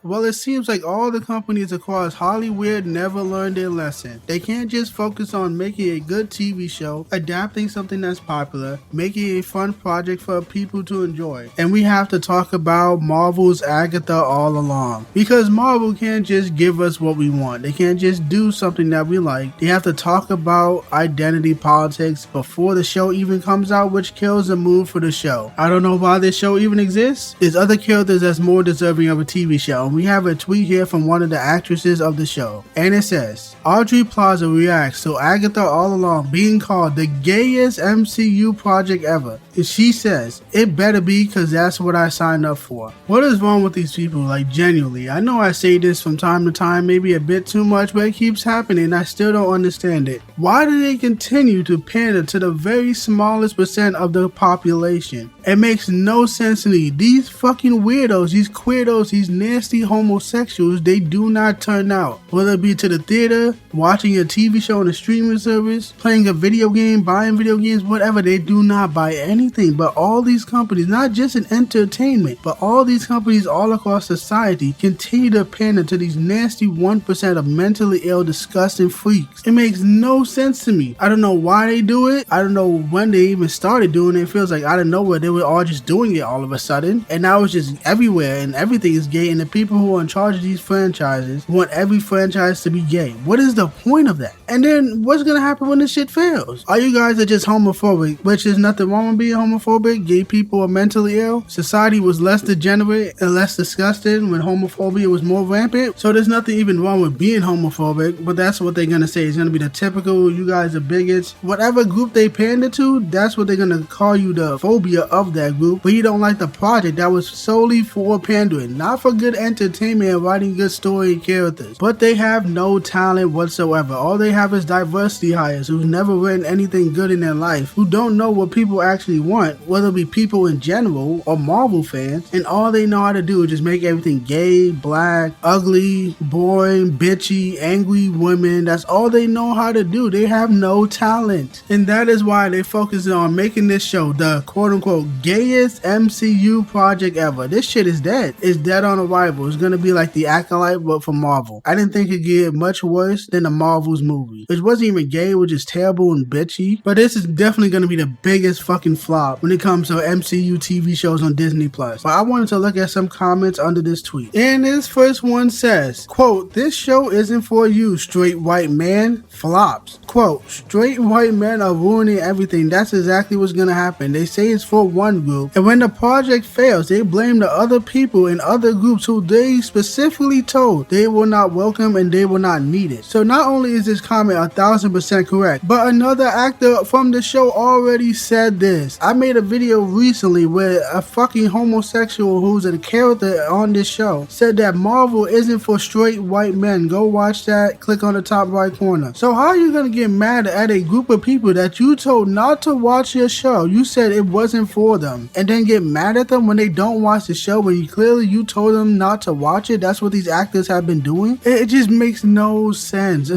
Well, it seems like all the companies across Hollywood never learned their lesson. They can't just focus on making a good TV show, adapting something that's popular, making a fun project for people to enjoy. And we have to talk about Marvel's Agatha all along. Because Marvel can't just give us what we want. They can't just do something that we like. They have to talk about identity politics before the show even comes out, which kills the mood for the show. I don't know why this show even exists. There's other characters that's more deserving of a TV show. And we have a tweet here from one of the actresses of the show. And it says, Audrey Plaza reacts to Agatha all along being called the gayest MCU project ever. And she says, it better be because that's what I signed up for. What is wrong with these people? Like, genuinely, I know I say this from time to time, maybe a bit too much, but it keeps happening. I still don't understand it. Why do they continue to pander to the very smallest percent of the population? It makes no sense to me. These fucking weirdos, these queerdos, these nasty homosexuals, they do not turn out. Whether it be to the theater, watching a TV show on a streaming service, playing a video game, buying video games, whatever, they do not buy anything. But all these companies, not just in entertainment, but all these companies all across society continue to pander to these nasty 1% of mentally ill, disgusting freaks. It makes no sense to me. I don't know why they do it. I don't know when they even started doing it. It feels like out of nowhere they were all just doing it all of a sudden. And now it's just everywhere and everything is gay, and the people who are in charge of these franchises want every franchise to be gay. What is the point of that? And then what's gonna happen when this shit fails? Are you guys are just homophobic, which is nothing wrong with being homophobic? Gay people are mentally ill. Society was less degenerate and less disgusting when homophobia was more rampant. So there's nothing even wrong with being homophobic, but that's what they're gonna say. It's gonna be the typical, you guys are bigots. Whatever group they pander to, that's what they're gonna call you, the phobia of that group. But you don't like the project that was solely for pandering, not for good entertainment and writing good story and characters. But they have no talent whatsoever. All they have is diversity hires who've never written anything good in their life, who don't know what people actually want, whether it be people in general or Marvel fans, and all they know how to do is just make everything gay, black, ugly, boring, bitchy, angry women. That's all they know how to do. They have no talent. And that is why they focus on making this show the quote-unquote gayest MCU project ever. This shit is dead. It's dead on arrival. It's gonna be like the Acolyte, but for Marvel. I didn't think it'd get much worse than the Marvel's movie, which wasn't even gay, which is terrible and bitchy. But this is definitely gonna be the biggest fucking flop when it comes to MCU TV shows on Disney Plus. But I wanted to look at some comments under this tweet. And this first one says, quote, this show isn't for you, straight white man. Flops. Quote, straight white men are ruining everything. That's exactly what's gonna happen. They say it's for one group, and when the project fails, they blame the other people in other groups who they specifically told they will not welcome and they will not need it. So not only is this comment 1000% correct, but another actor from the show already said this. I made a video recently where a fucking homosexual who's a character on this show said that Marvel isn't for straight white men. Go watch that. Click on the top right corner. So how are you gonna get mad at a group of people that you told not to watch your show? You said it wasn't for them, and then get mad at them when they don't watch the show when you told them not to watch it? That's what these actors have been doing. It just makes no sense.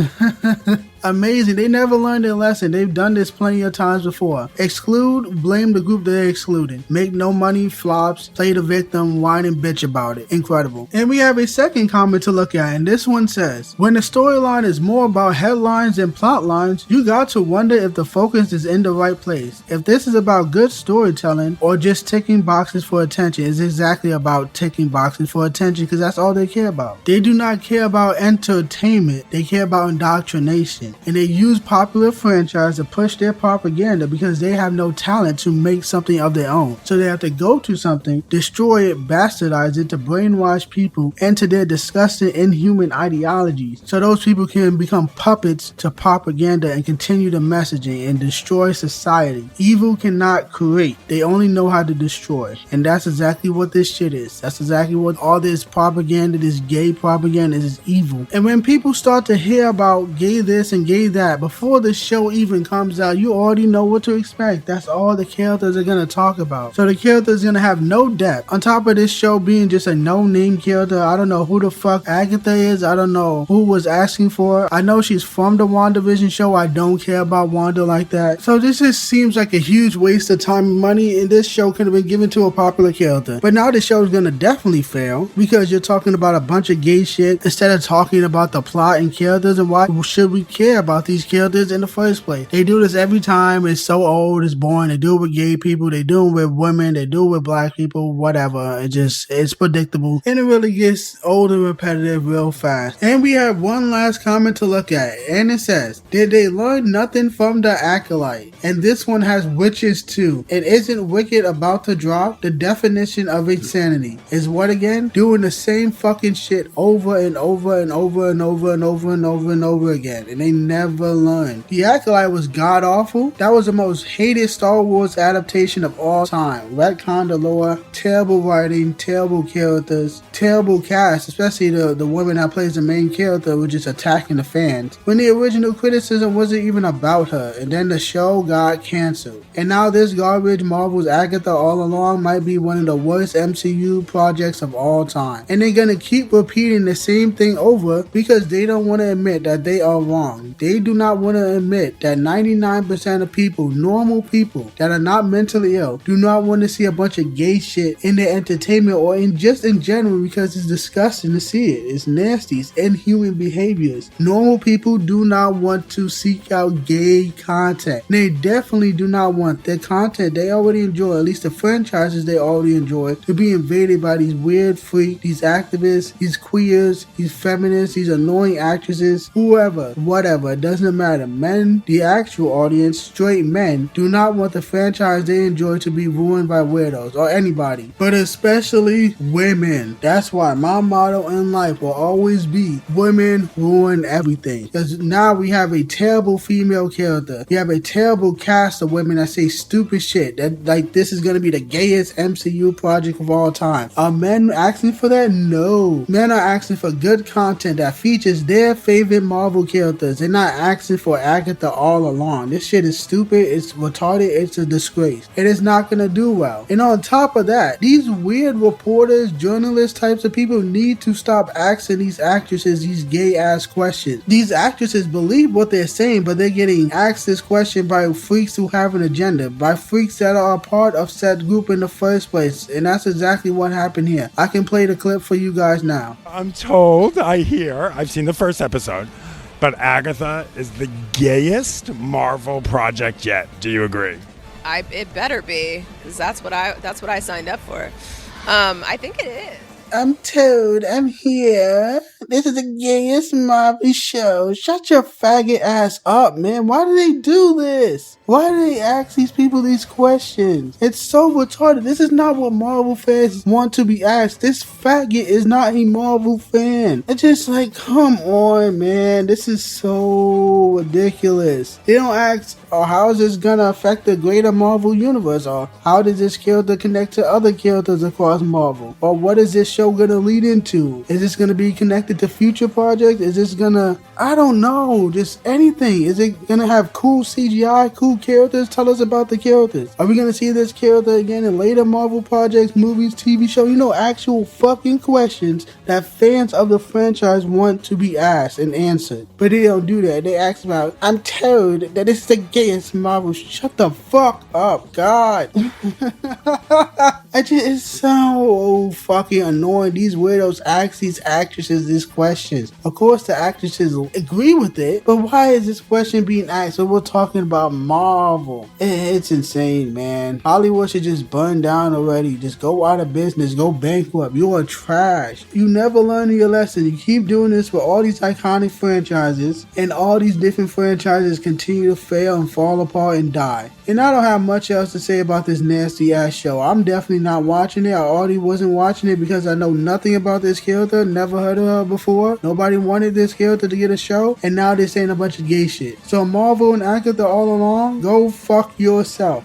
Amazing. They never learned their lesson. They've done this plenty of times before. Exclude, blame the group they're excluding. Make no money, flops, play the victim, whine and bitch about it. Incredible. And we have a second comment to look at, and this one says, when the storyline is more about headlines and plot lines, you got to wonder if the focus is in the right place. If this is about good storytelling or just ticking boxes for attention, it's exactly about ticking boxes for attention because that's all they care about. They do not care about entertainment. They care about indoctrination. And they use popular franchise to push their propaganda because they have no talent to make something of their own. So they have to go to something, destroy it, bastardize it to brainwash people into their disgusting, inhuman ideologies. So those people can become puppets to propaganda and continue the messaging and destroy society. Evil cannot create. They only know how to destroy. And that's exactly what this shit is. That's exactly what all this propaganda, this gay propaganda is evil. And when people start to hear about gay this and even gave that. Before the show even comes out, you already know what to expect. That's all the characters are gonna talk about. So the characters gonna have no depth. On top of this show being just a no-name character, I don't know who the fuck Agatha is. I don't know who was asking for her. I know she's from the WandaVision show. I don't care about Wanda like that. So this just seems like a huge waste of time and money, and this show could have been given to a popular character. But now the show is gonna definitely fail because you're talking about a bunch of gay shit instead of talking about the plot and characters, and why should we care about these characters in the first place? They do this every time. It's so old, it's boring. They do it with gay people, they do it with women, they do it with black people, whatever. It's predictable, and it really gets old and repetitive real fast. And we have one last comment to look at, and it says, did they learn nothing from the Acolyte? And this one has witches too. And isn't Wicked about to drop? The definition of insanity is what again? Doing the same fucking shit over and over and over and over and over and over and over again, and they never learn. The Acolyte was god awful. That was the most hated Star Wars adaptation of all time. Retcon the lore, terrible writing, terrible characters, terrible cast, especially the woman that plays the main character was just attacking the fans when the original criticism wasn't even about her. And then the show got cancelled, and now this garbage Marvel's Agatha all along might be one of the worst MCU projects of all time, and they're gonna keep repeating the same thing over because they don't want to admit that they are wrong. They do not want to admit that 99% of people, normal people that are not mentally ill, do not want to see a bunch of gay shit in their entertainment or in general because it's disgusting to see it. It's nasty. It's inhuman behaviors. Normal people do not want to seek out gay content. They definitely do not want their content they already enjoy, at least the franchises they already enjoy, to be invaded by these weird freaks, these activists, these queers, these feminists, these annoying actresses, whoever, whatever, it doesn't matter. Men, the actual audience, straight men, do not want the franchise they enjoy to be ruined by weirdos or anybody, but especially women. That's why my motto in life will always be women ruin everything, because now we have a terrible female character. You have a terrible cast of women that say stupid shit that like this is gonna be the gayest MCU project of all time. Are men asking for that? No. Men are asking for good content that features their favorite Marvel characters. They're not asking for Agatha all along. This shit is stupid, it's retarded, it's a disgrace. It is not gonna do well. And on top of that, these weird reporters, journalists types of people need to stop asking these actresses these gay ass questions. These actresses believe what they're saying, but they're getting asked this question by freaks who have an agenda, by freaks that are a part of said group in the first place. And that's exactly what happened here. I can play the clip for you guys now. I'm told, I've seen the first episode, but Agatha is the gayest Marvel project yet. Do you agree? It better be, because that's what I signed up for. I think it is. I'm Toad. I'm here. This is the gayest Marvel show. Shut your faggot ass up, man. Why do they do this? Why do they ask these people these questions? It's so retarded. This is not what Marvel fans want to be asked. This faggot is not a Marvel fan. It's just like, come on, man. This is so ridiculous. They don't ask, or how is this gonna affect the greater Marvel universe? Or how does this character connect to other characters across Marvel? Or what is this show gonna lead into? Is this gonna be connected to future projects? Is this gonna, I don't know, just anything? Is it gonna have cool CGI, cool characters? Tell us about the characters. Are we gonna see this character again in later Marvel projects, movies, TV show? You know, actual fucking questions that fans of the franchise want to be asked and answered. But they don't do that. They ask about, I'm told that this is the gayest Marvel. Shut the fuck up, God. It's so fucking annoying. These weirdos ask these actresses these questions. Of course the actresses agree with it, but why is this question being asked? So we're talking about Marvel. It's insane, man. Hollywood should just burn down already. Just go out of business. Go bankrupt. You are trash. You never learn your lesson. You keep doing this for all these iconic franchises, and all these different franchises continue to fail and fall apart and die. And I don't have much else to say about this nasty ass show. I'm definitely not watching it. I already wasn't watching it because I know nothing about this character. Never heard of her before. Nobody wanted this character to get a show, and now they're saying a bunch of gay shit. So Marvel and Agatha all along, go fuck yourself.